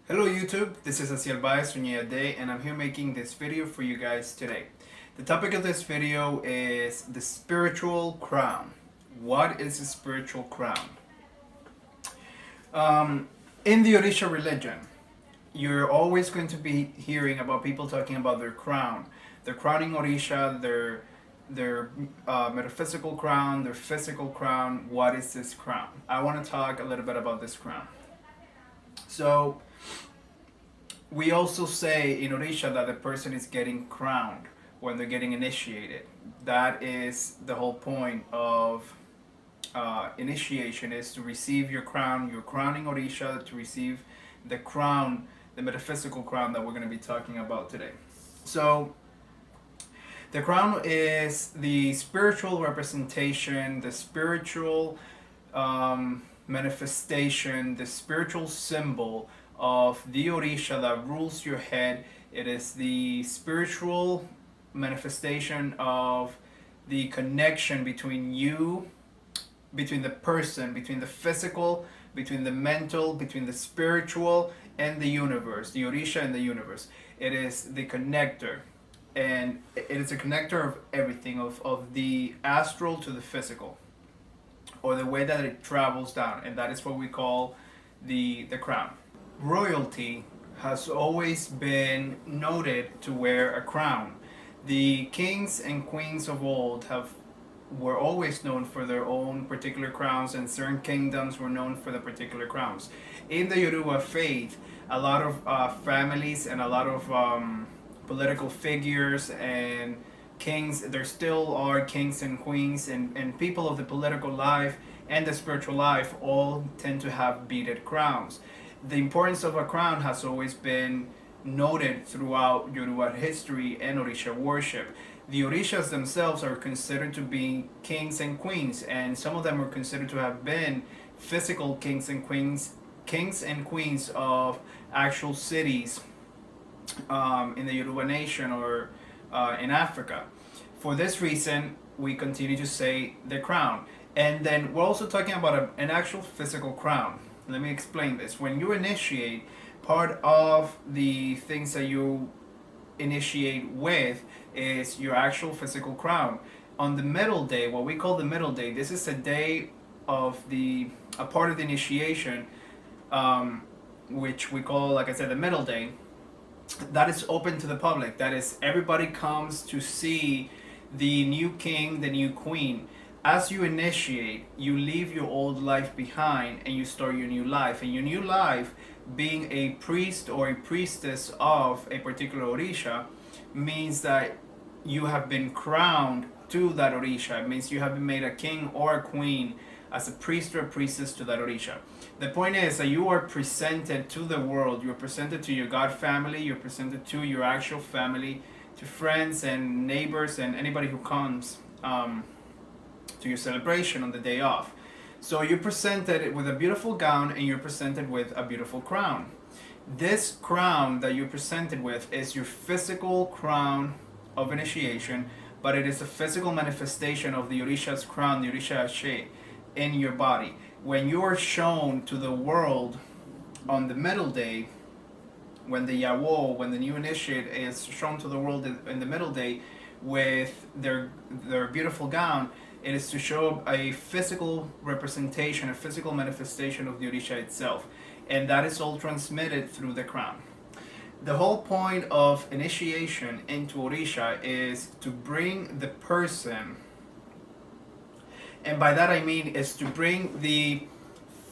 Hello YouTube, this is Asiel Day and I'm here making this video for you guys today. The topic of this video is the spiritual crown. What is a spiritual crown? In the Orisha religion, you're always going to be hearing about people talking about their crown. Their crowning Orisha, their metaphysical crown, their physical crown. What is this crown? I want to talk a little bit about this crown. So, we also say in Orisha that the person is getting crowned when they're getting initiated. That is the whole point of initiation, is to receive your crown. You're crowning Orisha to receive the crown, the metaphysical crown that we're going to be talking about today. So the crown is the spiritual representation, the spiritual manifestation, the spiritual symbol of the Orisha that rules your head. It is the spiritual manifestation of the connection between you, between the person, between the physical, between the mental, between the spiritual and the universe, the Orisha and the universe. It is the connector, and it is a connector of everything, of the astral to the physical, or the way that it travels down, and that is what we call the crown. Royalty has always been noted to wear a crown. The kings and queens of old were always known for their own particular crowns, and certain kingdoms were known for the particular crowns. In the Yoruba faith, a lot of families and a lot of political figures and kings, there still are kings and queens, and people of the political life and the spiritual life all tend to have beaded crowns. The importance of a crown has always been noted throughout Yoruba history and Orisha worship. The Orishas themselves are considered to be kings and queens, and some of them are considered to have been physical kings and queens of actual cities in the Yoruba nation or in Africa. For this reason, we continue to say the crown. And then we're also talking about an actual physical crown. Let me explain this. When you initiate, part of the things that you initiate with is your actual physical crown. On the middle day, what we call the middle day, this is a day of a part of the initiation, which we call, like I said, the middle day. That is open to the public. That is, everybody comes to see the new king, the new queen. As you initiate, you leave your old life behind and you start your new life. And your new life, being a priest or a priestess of a particular Orisha, means that you have been crowned to that Orisha. It means you have been made a king or a queen as a priest or a priestess to that Orisha. The point is that you are presented to the world, you're presented to your God family, you're presented to your actual family, to friends and neighbors and anybody who comes to your celebration on the day off. So you're presented with a beautiful gown and you're presented with a beautiful crown. This crown that you're presented with is your physical crown of initiation, but it is a physical manifestation of the Orisha's crown, the Orisha Ashe, in your body. When you are shown to the world on the middle day, when the Yawo, when the new initiate is shown to the world in the middle day with their beautiful gown, it is to show a physical representation, a physical manifestation of the Orisha itself. And that is all transmitted through the crown. The whole point of initiation into Orisha is to bring the person, and by that I mean is to bring the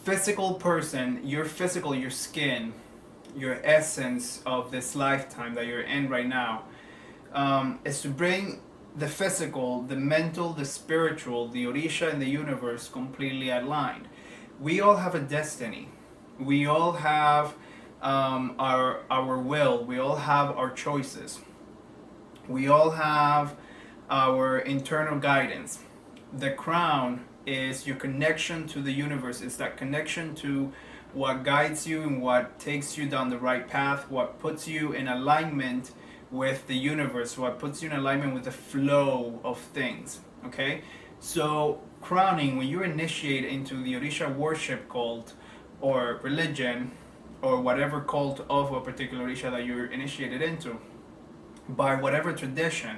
physical person, your physical, your skin, your essence of this lifetime that you're in right now, is to bring the physical, the mental, the spiritual, the Orisha and the universe completely aligned. We all have a destiny. We all have our will. We all have our choices. We all have our internal guidance. The crown is your connection to the universe. It's that connection to what guides you and what takes you down the right path, what puts you in alignment with the universe, what puts you in alignment with the flow of things. Okay? So crowning, when you initiate into the Orisha worship cult or religion, or whatever cult of a particular Orisha that you're initiated into, by whatever tradition,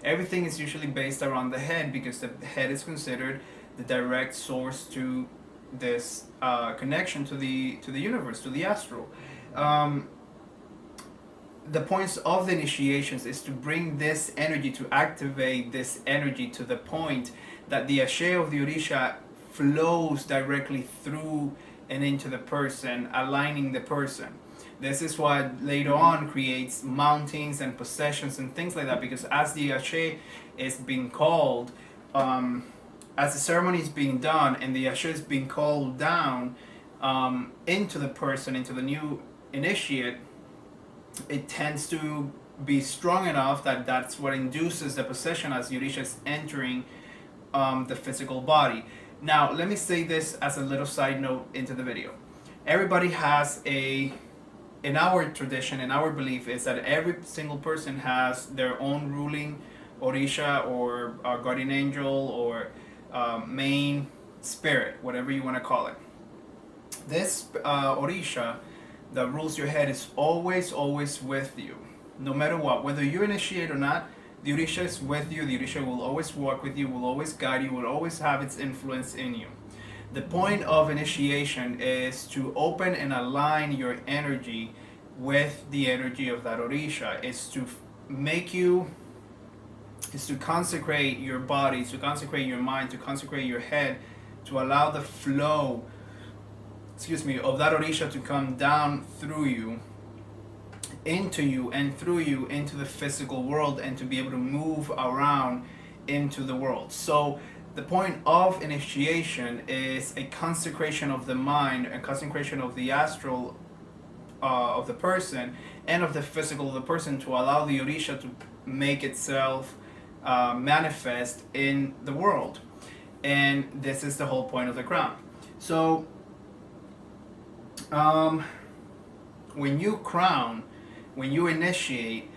everything is usually based around the head, because the head is considered the direct source to this connection to the universe, to the astral. Um, the points of the initiations is to bring this energy, to activate this energy to the point that the Asiel of the Orisha flows directly through and into the person, aligning the person. This is what later on creates mountains and possessions and things like that, because as the Ashe is being called, as the ceremony is being done and the Ashe is being called down into the person, into the new initiate, it tends to be strong enough that that's what induces the possession as Orisha is entering the physical body. Now, let me say this as a little side note into the video. Everybody has in our tradition, in our belief, is that every single person has their own ruling Orisha or guardian angel or main spirit, whatever you want to call it. This Orisha that rules your head is always, always with you, no matter what. Whether you initiate or not, the Orisha is with you. The Orisha will always walk with you, will always guide you, will always have its influence in you. The point of initiation is to open and align your energy with the energy of that Orisha. It's to make you, is to consecrate your body, to consecrate your mind, to consecrate your head, to allow the flow, of that Orisha to come down through you, and through you into the physical world, and to be able to move around into the world. So the point of initiation is a consecration of the mind, a consecration of the astral of the person, and of the physical of the person, to allow the Orisha to make itself manifest in the world. And this is the whole point of the crown. So when you crown, when you initiate,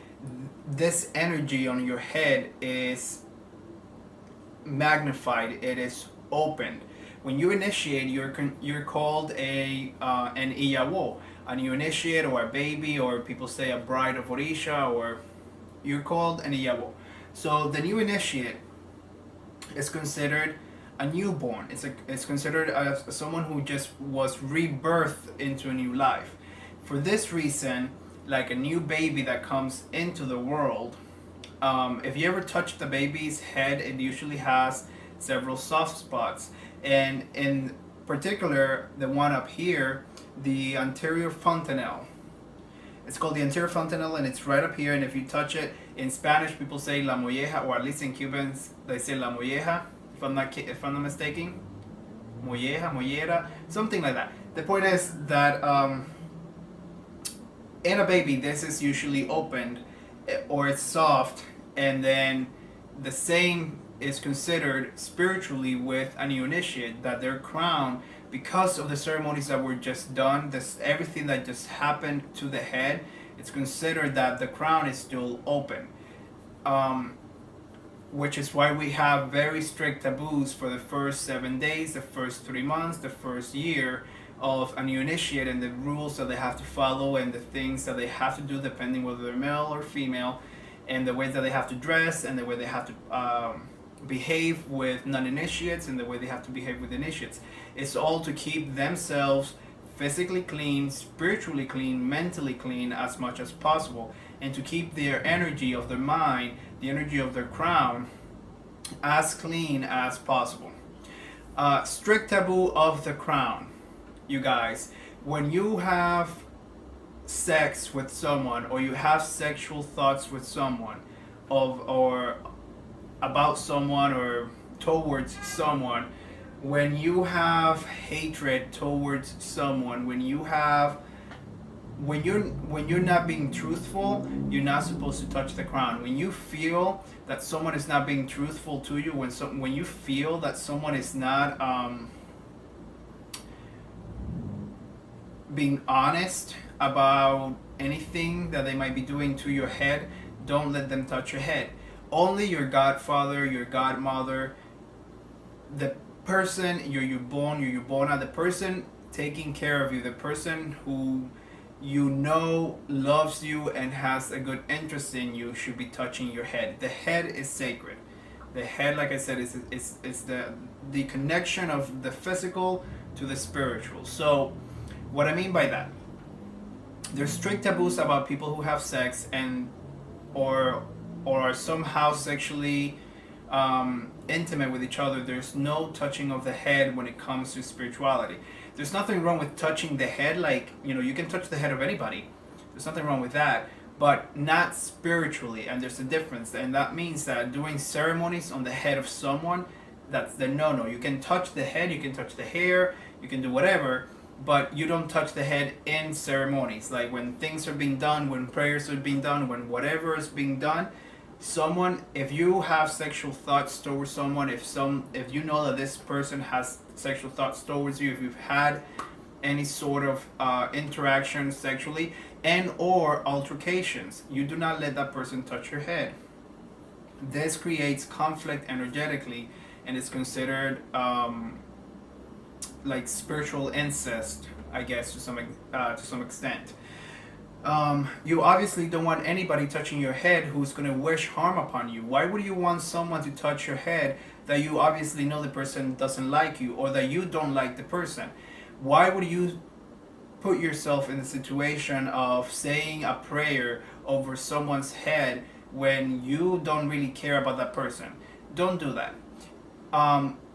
this energy on your head is magnified, it is opened. When you initiate, you're called an Iyawo, a new initiate, or a baby, or people say a bride of Orisha, or you're called an Iyawo. So the new initiate is considered a newborn. It's considered as someone who just was rebirthed into a new life. For this reason, like a new baby that comes into the world, if you ever touch the baby's head, it usually has several soft spots, and in particular the one up here, the anterior fontanelle. It's called the anterior fontanelle, and it's right up here. And if you touch it, in Spanish people say la molleja, or at least in Cubans they say la molleja, if I'm not mistaken, molleja, mollera, something like that. The point is that in a baby, this is usually opened, or it's soft, and then the same is considered spiritually with a new initiate, that their crown, because of the ceremonies that were just done, this everything that just happened to the head, it's considered that the crown is still open. Which is why we have very strict taboos for the first 7 days, the first 3 months, the first year of a new initiate, and the rules that they have to follow, and the things that they have to do depending whether they're male or female, and the ways that they have to dress, and the way they have to behave with non-initiates, and the way they have to behave with initiates. It's all to keep themselves physically clean, spiritually clean, mentally clean as much as possible, and to keep their energy of their mind, the energy of their crown, as clean as possible. Strict taboo of the crown, you guys. When you have sex with someone, or you have sexual thoughts with someone, or about someone, or towards someone, when you have hatred towards someone, when you're not being truthful, you're not supposed to touch the crown. When you feel that someone is not being truthful to you, when you feel that someone is not being honest about anything that they might be doing to your head, don't let them touch your head. Only your godfather, your godmother, the person, your yubona, the person taking care of you, the person who you know loves you and has a good interest in you should be touching your head. The head is sacred. The head, like I said, is the connection of the physical to the spiritual. So what I mean by that, there's strict taboos about people who have sex and or or are somehow sexually intimate with each other. There's no touching of the head when it comes to spirituality. There's nothing wrong with touching the head, like, you can touch the head of anybody. There's nothing wrong with that, but not spiritually, and there's a difference. And that means that doing ceremonies on the head of someone, that's the no-no. You can touch the head, you can touch the hair, you can do whatever, but you don't touch the head in ceremonies. Like when things are being done, when prayers are being done, when whatever is being done, someone, if you have sexual thoughts towards someone, if you know that this person has sexual thoughts towards you, if you've had any sort of interaction sexually and or altercations, you do not let that person touch your head. This creates conflict energetically, and it's considered like spiritual incest, I guess, to some extent. You obviously don't want anybody touching your head who's going to wish harm upon you. Why would you want someone to touch your head that you obviously know the person doesn't like you, or that you don't like the person? Why would you put yourself in the situation of saying a prayer over someone's head when you don't really care about that person? Don't do that.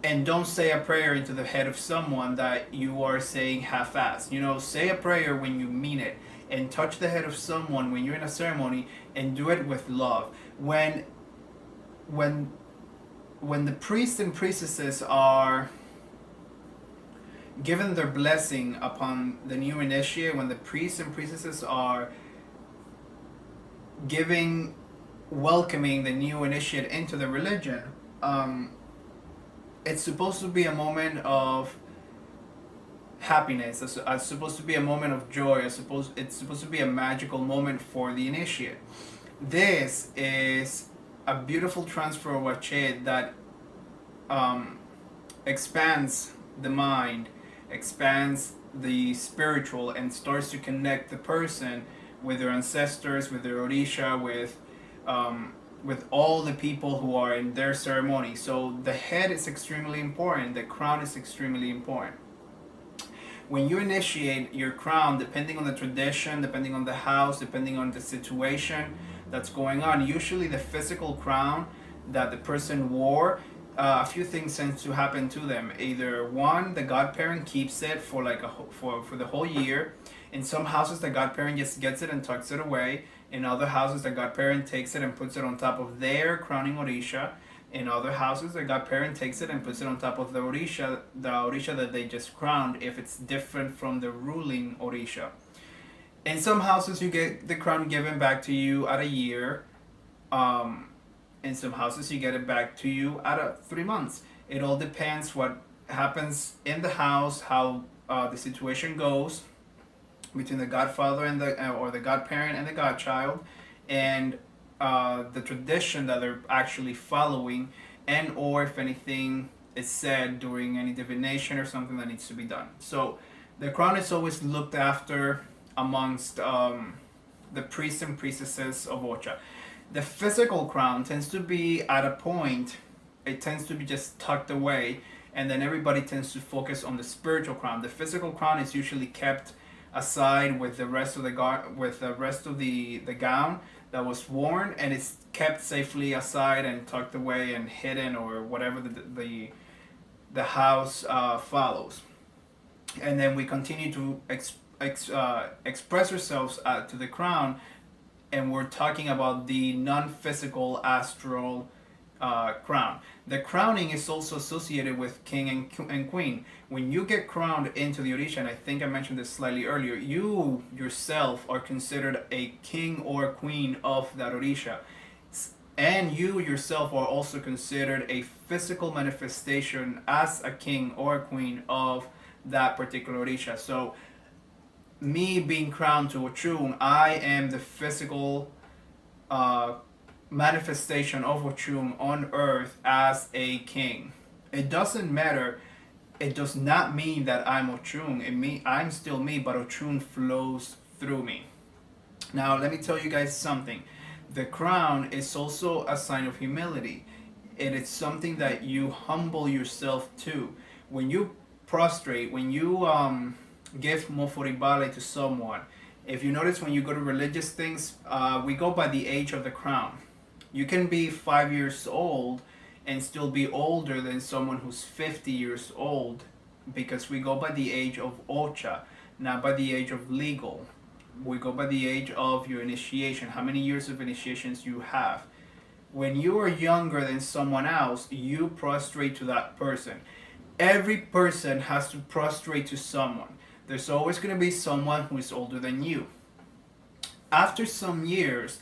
And don't say a prayer into the head of someone that you are saying half-assed. Say a prayer when you mean it, and touch the head of someone when you're in a ceremony, and do it with love. When the priests and priestesses are given their blessing upon the new initiate, when the priests and priestesses are welcoming the new initiate into the religion, it's supposed to be a moment of happiness. It's supposed to be a moment of joy. It's supposed to be a magical moment for the initiate. This is a beautiful transfer of Wachet that expands the mind, expands the spiritual, and starts to connect the person with their ancestors, with their Orisha, with all the people who are in their ceremony. So the head is extremely important. The crown is extremely important. When you initiate your crown, depending on the tradition, depending on the house, depending on the situation that's going on, usually the physical crown that the person wore, a few things tend to happen to them. Either one, the godparent keeps it for for the whole year. In some houses, the godparent just gets it and tucks it away. In other houses, the godparent takes it and puts it on top of their crowning Orisha. In other houses, the godparent takes it and puts it on top of the Orisha that they just crowned, if it's different from the ruling Orisha. In some houses, you get the crown given back to you at a year. In some houses, you get it back to you at 3 months. It all depends what happens in the house, how the situation goes between the godfather and or the godparent and the godchild, and the tradition that they're actually following, and or if anything is said during any divination or something that needs to be done. So the crown is always looked after amongst the priests and priestesses of Ocha. The physical crown tends to be at a point, it tends to be just tucked away, and then everybody tends to focus on the spiritual crown. The physical crown is usually kept aside with the rest of the gown that was worn, and it's kept safely aside and tucked away and hidden, or whatever the house follows. And then we continue to express ourselves to the crown, and we're talking about the non-physical astral crown. The crowning is also associated with king and queen. When you get crowned into the Orisha, and I think I mentioned this slightly earlier, you yourself are considered a king or queen of that Orisha. And you yourself are also considered a physical manifestation as a king or a queen of that particular Orisha. So me being crowned to Ochung, I am the physical manifestation of Ochung on earth as a king. It doesn't matter. It does not mean that I'm Ochung. I'm still me, but Ochung flows through me. Now, let me tell you guys something. The crown is also a sign of humility. It is something that you humble yourself to. When you prostrate, when you give moforibale to someone, if you notice when you go to religious things, we go by the age of the crown. You can be 5 years old and still be older than someone who's 50 years old, because we go by the age of ocha, not by the age of legal. We go by the age of your initiation, how many years of initiations you have. When you are younger than someone else, you prostrate to that person. Every person has to prostrate to someone. There's always going to be someone who is older than you. After some years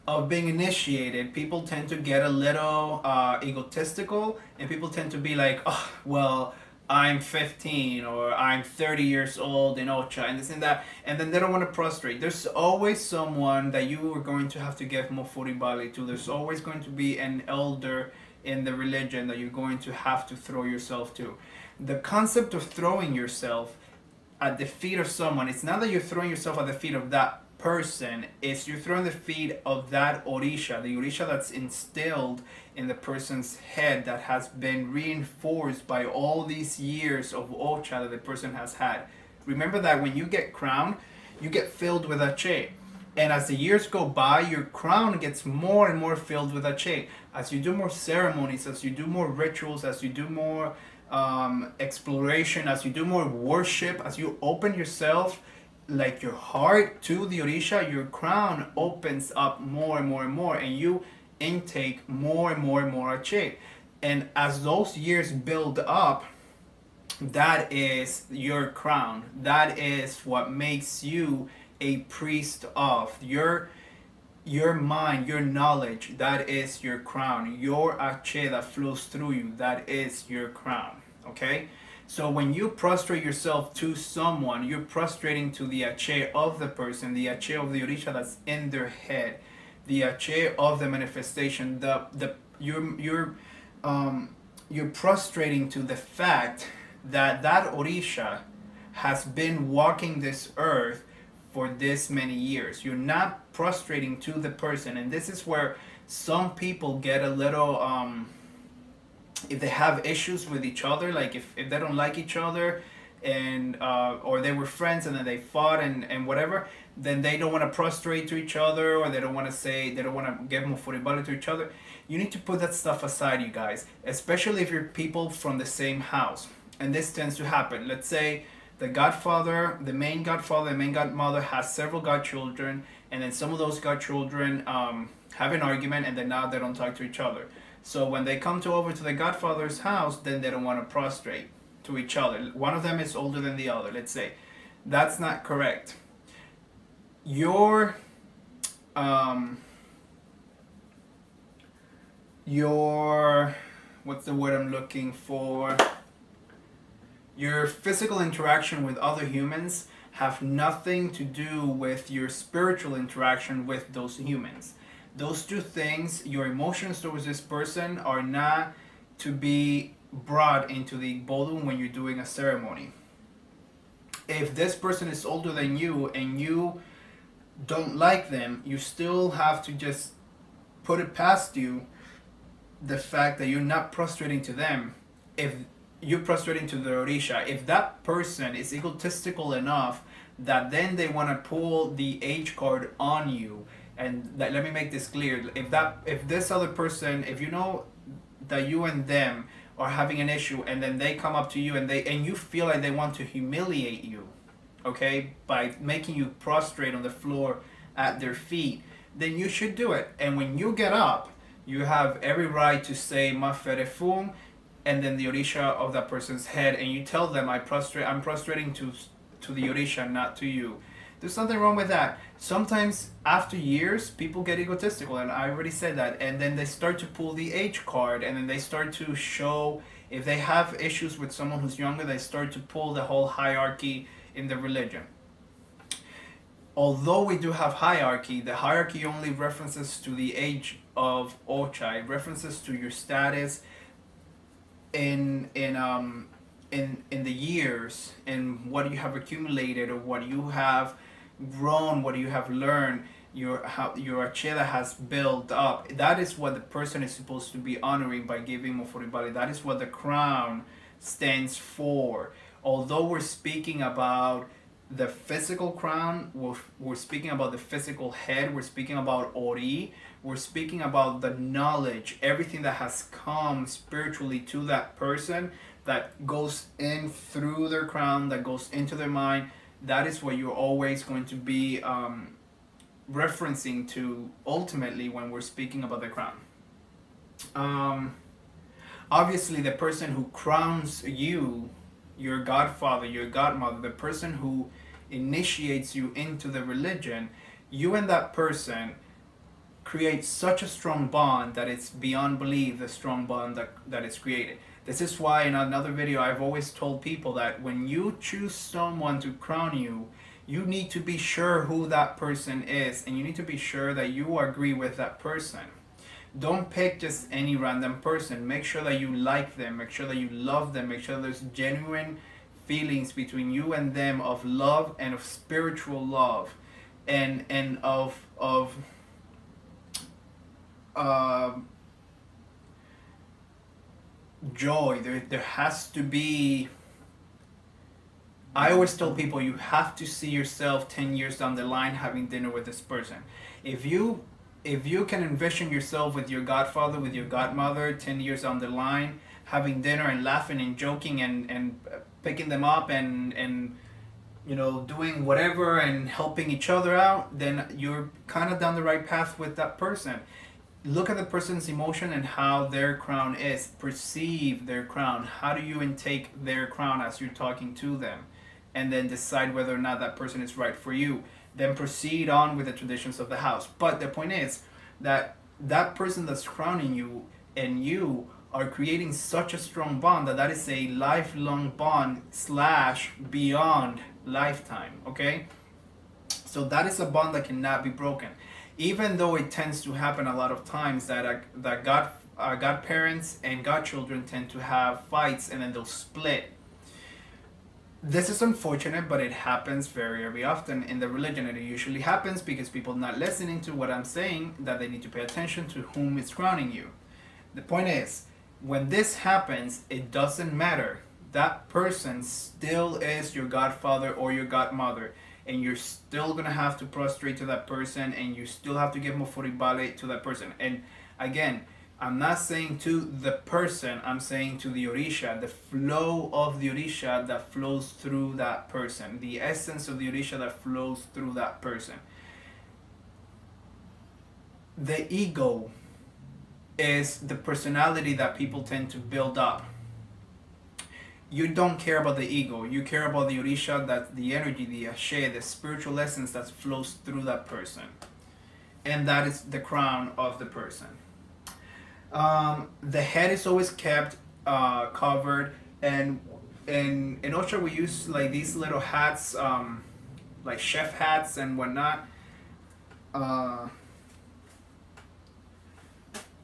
of being initiated, people tend to get a little egotistical, and people tend to be like, oh, well, I'm 15 or I'm 30 years old in Ocha and this and that, and then they don't want to prostrate. There's always someone that you are going to have to give mofuribali to. There's always going to be an elder in the religion that you're going to have to throw yourself to. The concept of throwing yourself at the feet of someone, it's not that you're throwing yourself at the feet of that person, it's you're throwing the feet of that orisha, the orisha that's instilled in the person's head, that has been reinforced by all these years of ocha that the person has had. Remember that when you get crowned, you get filled with ache. And as the years go by, your crown gets more and more filled with ache. As you do more ceremonies, as you do more rituals, as you do more exploration, as you do more worship, as you open yourself, like your heart, to the orisha, your crown opens up more and more and more, and you intake more and more and more ache. And as those years build up, that is your crown. That is what makes you a priest of your mind, your knowledge. That is your crown. Your ache that flows through you, that is your crown. Okay? So when you prostrate yourself to someone, you're prostrating to the ache of the person, the ache of the orisha that's in their head, the ache of the manifestation. You're prostrating to the fact that that orisha has been walking this earth for this many years. You're not prostrating to the person, and this is where some people get a little if they have issues with each other, like if they don't like each other, and or they were friends and then they fought and whatever, then they don't want to prostrate to each other, or they don't want to give mofuribali to each other. You need to put that stuff aside, you guys, especially if you're people from the same house. And this tends to happen. Let's say the main godmother has several godchildren, and then some of those godchildren have an argument, and then now they don't talk to each other. So when they come over to the godfather's house, then they don't want to prostrate to each other. One of them is older than the other, let's say. That's not correct. Your what's the word I'm looking for? Your physical interaction with other humans have nothing to do with your spiritual interaction with those humans. Those two things, your emotions towards this person, are not to be brought into the bodum when you're doing a ceremony. If this person is older than you and you don't like them, you still have to just put it past you the fact that you're not prostrating to them. If you're prostrating to the orisha, if that person is egotistical enough that then they want to pull the age card on you, and let me make this clear, if this other person, if you know that you and them are having an issue, and then they come up to you and you feel like they want to humiliate you, okay, by making you prostrate on the floor at their feet, then you should do it. And when you get up, you have every right to say maferefum, and then the orisha of that person's head, and you tell them, I'm prostrating to the orisha, not to you. There's nothing wrong with that. Sometimes after years, people get egotistical, and I already said that, and then they start to pull the age card, and then they start to show, if they have issues with someone who's younger, they start to pull the whole hierarchy in the religion. Although we do have hierarchy, the hierarchy only references to the age of ocha. It references to your status in the years, and what you have accumulated, or what you have grown, what you have learned, your how your achela has built up. That is what the person is supposed to be honoring by giving Moforibale. That is what the crown stands for. Although we're speaking about the physical crown, we're speaking about the physical head, we're speaking about Ori, we're speaking about the knowledge, everything that has come spiritually to that person, that goes in through their crown, that goes into their mind. That is what you're always going to be referencing to ultimately when we're speaking about the crown. Obviously, the person who crowns you, your godfather, your godmother, the person who initiates you into the religion, you and that person create such a strong bond that it's beyond belief, the strong bond that is created. This is why in another video I've always told people that when you choose someone to crown you, you need to be sure who that person is, and you need to be sure that you agree with that person. Don't pick just any random person. Make sure that you like them, make sure that you love them, make sure there's genuine feelings between you and them of love and of spiritual love, and of joy. There has to be. I always tell people you have to see yourself 10 years down the line having dinner with this person. If you can envision yourself with your godfather, with your godmother 10 years down the line, having dinner and laughing and joking and picking them up and doing whatever and helping each other out, then you're kind of down the right path with that person. Look at the person's emotion and how their crown is. Perceive their crown. How do you intake their crown as you're talking to them? And then decide whether or not that person is right for you. Then proceed on with the traditions of the house. But the point is that that person that's crowning you and you are creating such a strong bond that is a lifelong bond / beyond lifetime. Okay? So that is a bond that cannot be broken. Even though it tends to happen a lot of times that godparents and godchildren tend to have fights and then they'll split. This is unfortunate, but it happens very, very often in the religion, and it usually happens because people not listening to what I'm saying, that they need to pay attention to whom is crowning you. The point is, when this happens, it doesn't matter. That person still is your godfather or your godmother, and you're still gonna have to prostrate to that person, and you still have to give Moforibale to that person. And again, I'm not saying to the person, I'm saying to the Orisha, the flow of the Orisha that flows through that person, the essence of the Orisha that flows through that person. The ego is the personality that people tend to build up. You don't care about the ego, you care about the Orisha, that the energy, the Ashe, the spiritual essence that flows through that person. And that is the crown of the person. The head is always kept covered, and in Osha we use like these little hats, like chef hats and whatnot.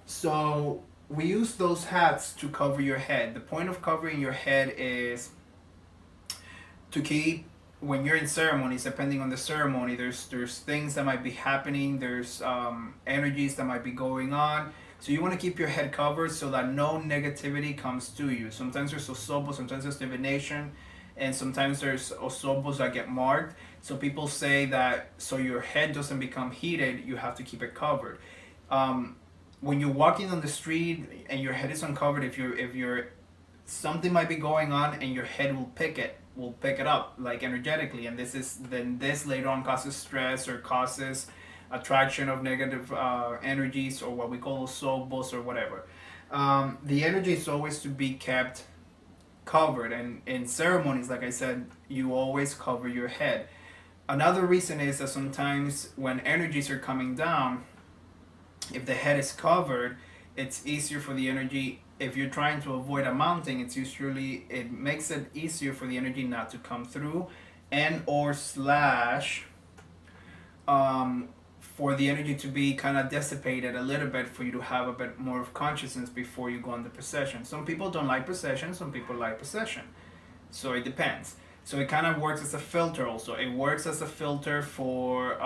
So we use those hats to cover your head. The point of covering your head is to keep, when you're in ceremonies, depending on the ceremony, there's things that might be happening, there's energies that might be going on. So you want to keep your head covered so that no negativity comes to you. Sometimes there's osobos, sometimes there's divination, and sometimes there's osobos that get marked. So people say that so your head doesn't become heated, you have to keep it covered. When you're walking on the street and your head is uncovered, if you're something might be going on and your head will pick it up like energetically, and this later on causes stress or causes attraction of negative energies, or what we call osobos or whatever. The energy is always to be kept covered, and in ceremonies, like I said, you always cover your head. Another reason is that sometimes when energies are coming down, if the head is covered, it's easier for the energy. If you're trying to avoid a mounting, it makes it easier for the energy not to come through, and or for the energy to be kind of dissipated a little bit, for you to have a bit more of consciousness before you go on the procession. Some people don't like procession, some people like procession. So it depends. So it kind of works as a filter also. It works as a filter for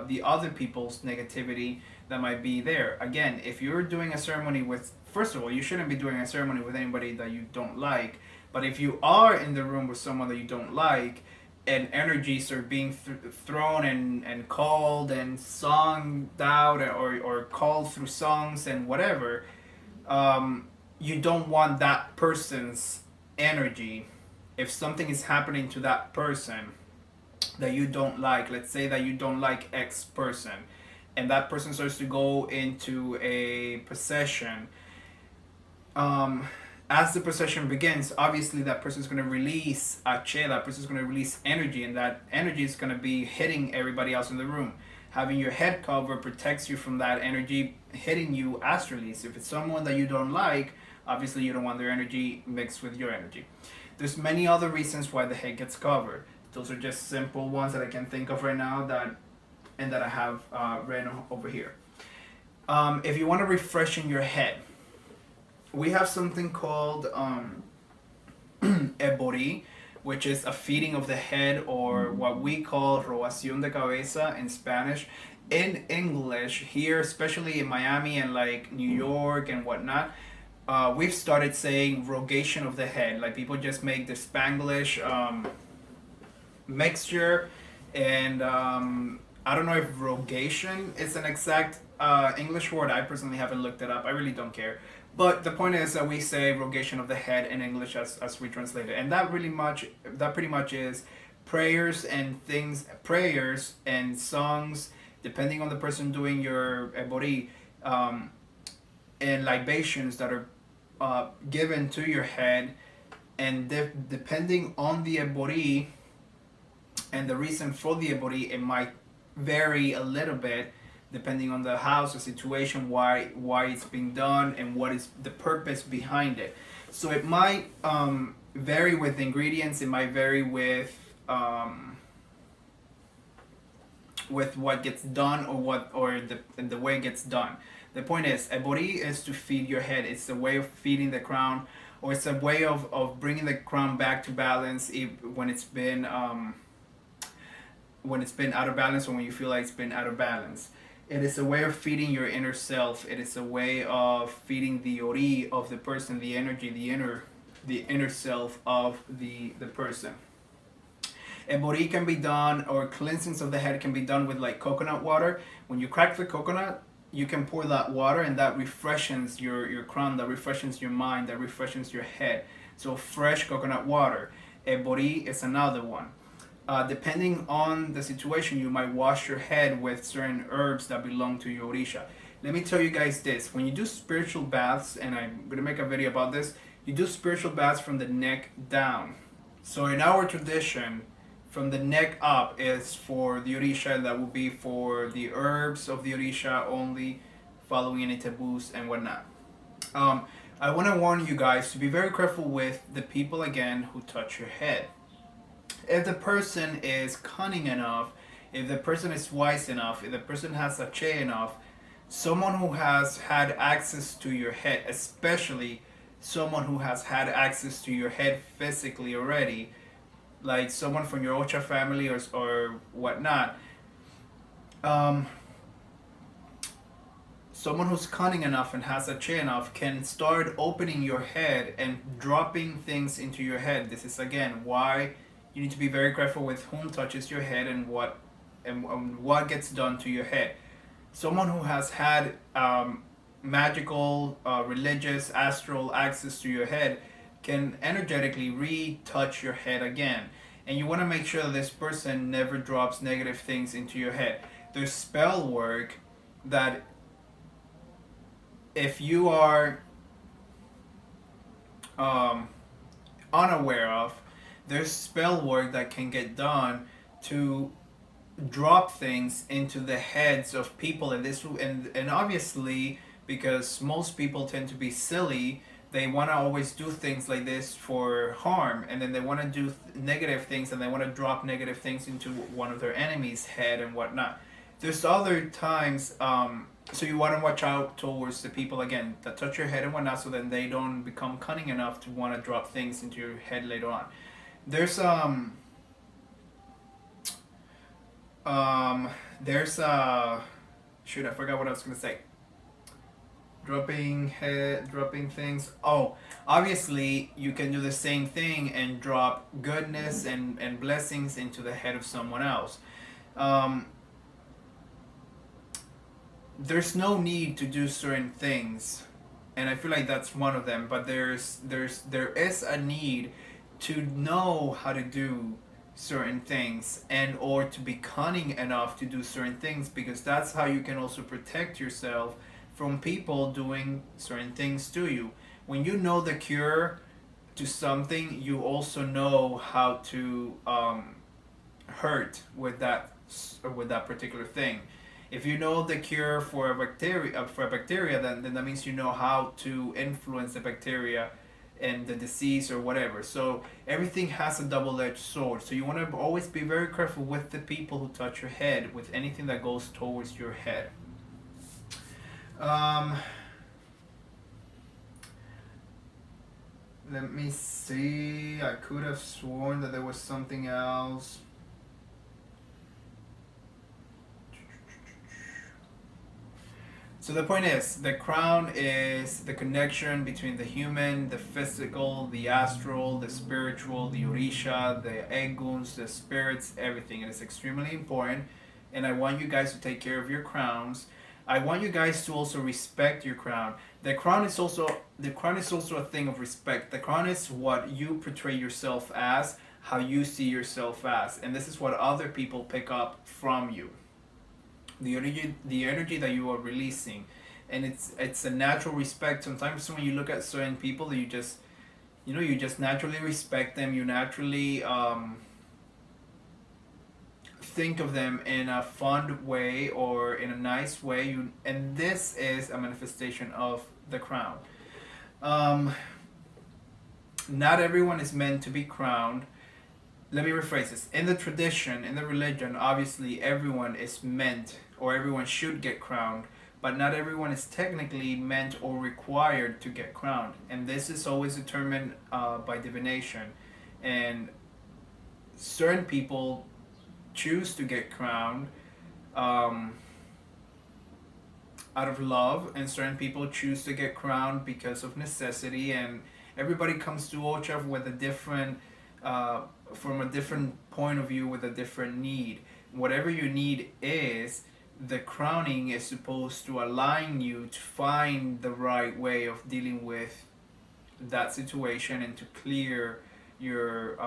the other people's negativity that might be there. Again, if you're doing a ceremony with, first of all, you shouldn't be doing a ceremony with anybody that you don't like. But if you are in the room with someone that you don't like, and energies are being thrown and called and sung out, or called through songs and whatever, you don't want that person's energy. If something is happening to that person that you don't like, let's say that you don't like X person, and that person starts to go into a possession, as the possession begins, obviously that person is going to release ache, that person is going to release energy, and that energy is going to be hitting everybody else in the room. Having your head covered protects you from that energy hitting you astrally. So if it's someone that you don't like, obviously you don't want their energy mixed with your energy. There's many other reasons why the head gets covered. Those are just simple ones that I can think of right now that I have written over here. If you want to refreshen your head, we have something called ebori, which is a feeding of the head, or what we call robación de cabeza in Spanish. In English, here, especially in Miami and like New York and whatnot, we've started saying rogation of the head. Like people just make the Spanglish mixture, and I don't know if rogation is an exact English word. I personally haven't looked it up. I really don't care. But the point is that we say rogation of the head in English as we translate it, and that pretty much is prayers and songs, depending on the person doing your ebori, and libations that are given to your head, and depending on the ebori and the reason for the ebori, it might vary a little bit depending on the house, the situation, why it's being done, and what is the purpose behind it. So it might vary with ingredients. It might vary with what gets done, or the way it gets done. The point is, ebori is to feed your head. It's a way of feeding the crown, or it's a way of bringing the crown back to balance when it's been out of balance, or when you feel like it's been out of balance. It is a way of feeding your inner self. It is a way of feeding the ori of the person, the energy, the inner self of the person. Ebori can be done, or cleansings of the head can be done with like coconut water. When you crack the coconut, you can pour that water, and that refreshes your crown, that refreshes your mind, that refreshes your head. So fresh coconut water. Ebori is another one. Depending on the situation, you might wash your head with certain herbs that belong to your orisha. Let me tell you guys this. When you do spiritual baths, and I'm going to make a video about this, you do spiritual baths from the neck down. So in our tradition, from the neck up is for the orisha, that will be for the herbs of the orisha only, following any taboos and whatnot. I want to warn you guys to be very careful with the people, again, who touch your head. If the person is cunning enough, if the person is wise enough, if the person has a che enough, someone who has had access to your head, especially someone who has had access to your head physically already, like someone from your Ocha family or whatnot, someone who's cunning enough and has a che enough can start opening your head and dropping things into your head. This is again why you need to be very careful with whom touches your head and what gets done to your head. Someone who has had magical, religious, astral access to your head can energetically retouch your head again. And you want to make sure that this person never drops negative things into your head. There's spell work that, if you are unaware of, there's spell work that can get done to drop things into the heads of people in this, and obviously, because most people tend to be silly, they want to always do things like this for harm, and then they want to do negative things, and they want to drop negative things into one of their enemies' head and whatnot. There's other times, so you want to watch out towards the people, again, that touch your head and whatnot, so then they don't become cunning enough to want to drop things into your head later on. There's Um, there's a shoot. I forgot what I was gonna say. Dropping things. Oh, obviously you can do the same thing and drop goodness and blessings into the head of someone else. Um, there's no need to do certain things, and I feel like that's one of them. But there is a need to know how to do certain things and or to be cunning enough to do certain things, because that's how you can also protect yourself from people doing certain things to you. When you know the cure to something, you also know how to hurt with that particular thing. If you know the cure for a bacteria, then that means you know how to influence the bacteria and the disease or whatever. So everything has a double-edged sword. So you want to always be very careful with the people who touch your head, with anything that goes towards your head. Um, let me see. I could have sworn that there was something else. So the point is, the crown is the connection between the human, the physical, the astral, the spiritual, the orisha, the eguns, the spirits, everything. It is extremely important, and I want you guys to take care of your crowns. I want you guys to also respect your crown. The crown is also a thing of respect. The crown is what you portray yourself as, how you see yourself as, and this is what other people pick up from you, the energy that you are releasing, and it's a natural respect. Sometimes when you look at certain people, you just naturally respect them. You naturally think of them in a fun way or in a nice way. And this is a manifestation of the crown. um, Not everyone is meant to be crowned. Let me rephrase this. In the tradition, in the religion, obviously everyone is meant or everyone should get crowned, but not everyone is technically meant or required to get crowned. And this is always determined by divination. And certain people choose to get crowned um, out of love, and certain people choose to get crowned because of necessity. And everybody comes to Ocha with a different from a different point of view, with a different need. Whatever your need is, the crowning is supposed to align you to find the right way of dealing with that situation and to clear your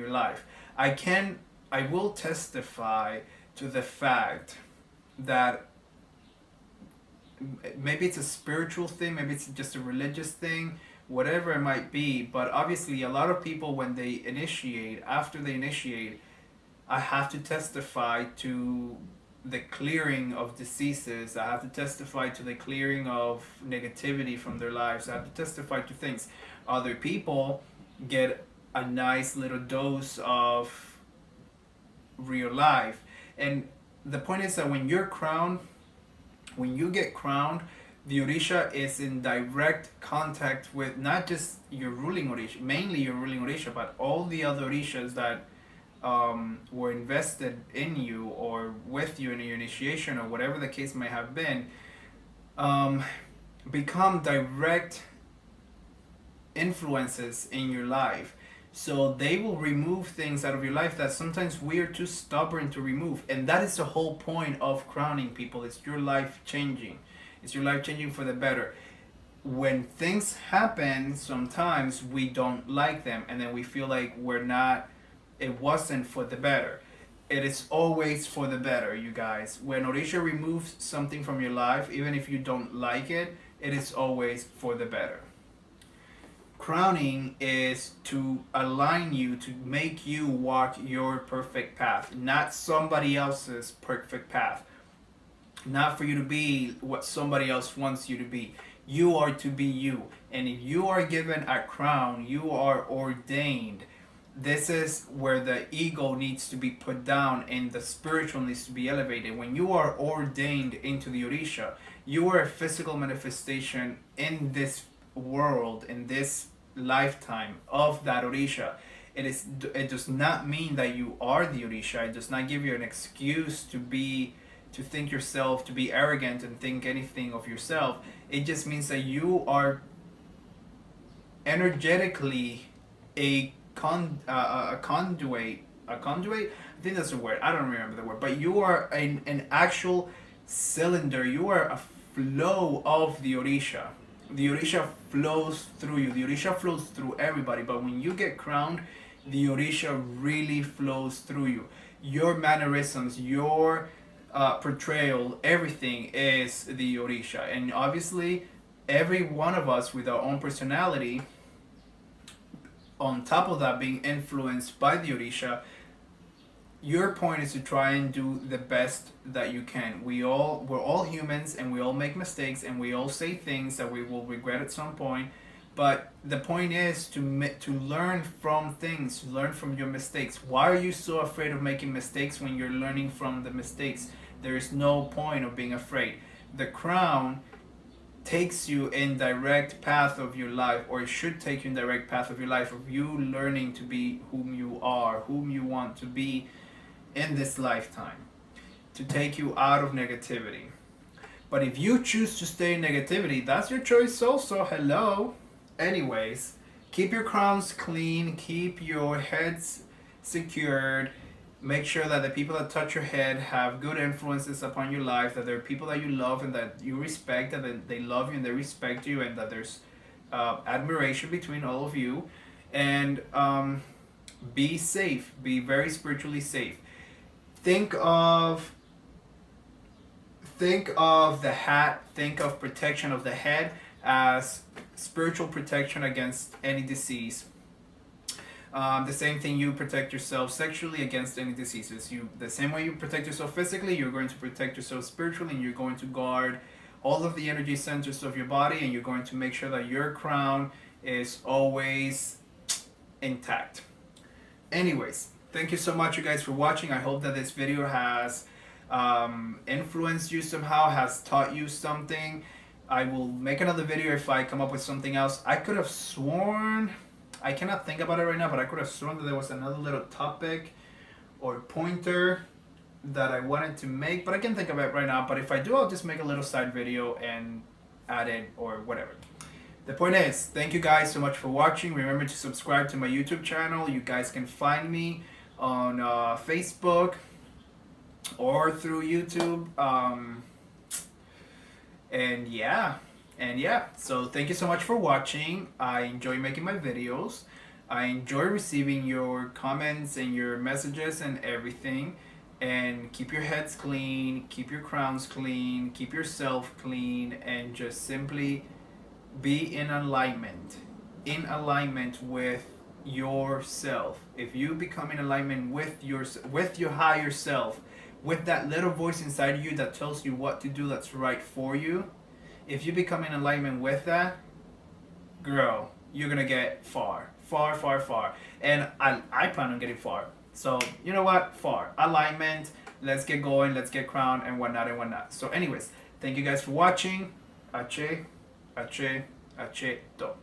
life. I will testify to the fact that maybe it's a spiritual thing, maybe it's just a religious thing, whatever it might be. But obviously, a lot of people, when they initiate, after they initiate, I have to testify to the clearing of diseases. I have to testify to the clearing of negativity from their lives. I have to testify to things. Other people get a nice little dose of real life. And the point is that when you get crowned, the Orisha is in direct contact with not just your ruling Orisha, mainly your ruling Orisha, but all the other Orishas that were invested in you or with you in your initiation or whatever the case may have been, um, become direct influences in your life. So they will remove things out of your life that sometimes we are too stubborn to remove. And that is the whole point of crowning people. It's your life changing. It's your life changing for the better. When things happen, sometimes we don't like them, and then we feel like it wasn't for the better. It is always for the better, you guys. When Orisha removes something from your life, even if you don't like it, it is always for the better. Crowning is to align you, to make you walk your perfect path, not somebody else's perfect path. Not for you to be what somebody else wants you to be. You are to be you. And if you are given a crown, you are ordained. This is where the ego needs to be put down and the spiritual needs to be elevated. When you are ordained into the Orisha, you are a physical manifestation in this world, in this lifetime of that Orisha. It does not mean that you are the Orisha. It does not give you an excuse to think yourself, to be arrogant and think anything of yourself. It just means that you are energetically a conduit. A conduit. I think that's the word. I don't remember the word. But you are an actual cylinder. You are a flow of the Orisha. The Orisha flows through you. The Orisha flows through everybody. But when you get crowned, the Orisha really flows through you. Your mannerisms, your portrayal, everything is the Orisha. And obviously, every one of us with our own personality, on top of that being influenced by the Orisha, your point is to try and do the best that you can. We're all humans, and we all make mistakes, and we all say things that we will regret at some point. But the point is to learn from things, learn from your mistakes. Why are you so afraid of making mistakes when you're learning from the mistakes? There is no point of being afraid. The crown takes you in direct path of your life, or it should take you in direct path of your life, of you learning to be whom you are, whom you want to be in this lifetime, to take you out of negativity. But if you choose to stay in negativity, that's your choice also. Hello. Anyways, keep your crowns clean, keep your heads secured. Make sure that the people that touch your head have good influences upon your life, that they're people that you love and that you respect, that they love you and they respect you, and that there's admiration between all of you. And be safe. Be very spiritually safe. Think of the hat, think of protection of the head as spiritual protection against any disease. The same thing, you protect yourself sexually against any diseases. The same way you protect yourself physically, you're going to protect yourself spiritually, and you're going to guard all of the energy centers of your body, and you're going to make sure that your crown is always intact. Anyways, thank you so much, you guys, for watching. I hope that this video has influenced you somehow, has taught you something. I will make another video if I come up with something else. I could have sworn, I cannot think about it right now, but I could have sworn that there was another little topic or pointer that I wanted to make, but I can't think of it right now. But if I do, I'll just make a little side video and add it or whatever. The point is, thank you guys so much for watching. Remember to subscribe to my YouTube channel. You guys can find me on Facebook or through YouTube. And yeah, so thank you so much for watching. I enjoy making my videos. I enjoy receiving your comments and your messages and everything. And keep your heads clean, keep your crowns clean, keep yourself clean, and just simply be in alignment with yourself. If you become in alignment with your higher self, with that little voice inside of you that tells you what to do that's right for you, if you become in alignment with that, girl, you're gonna get far. And I plan on getting far. So you know what? Far. Alignment. Let's get going. Let's get crowned and whatnot. So anyways, thank you guys for watching. Ache, to.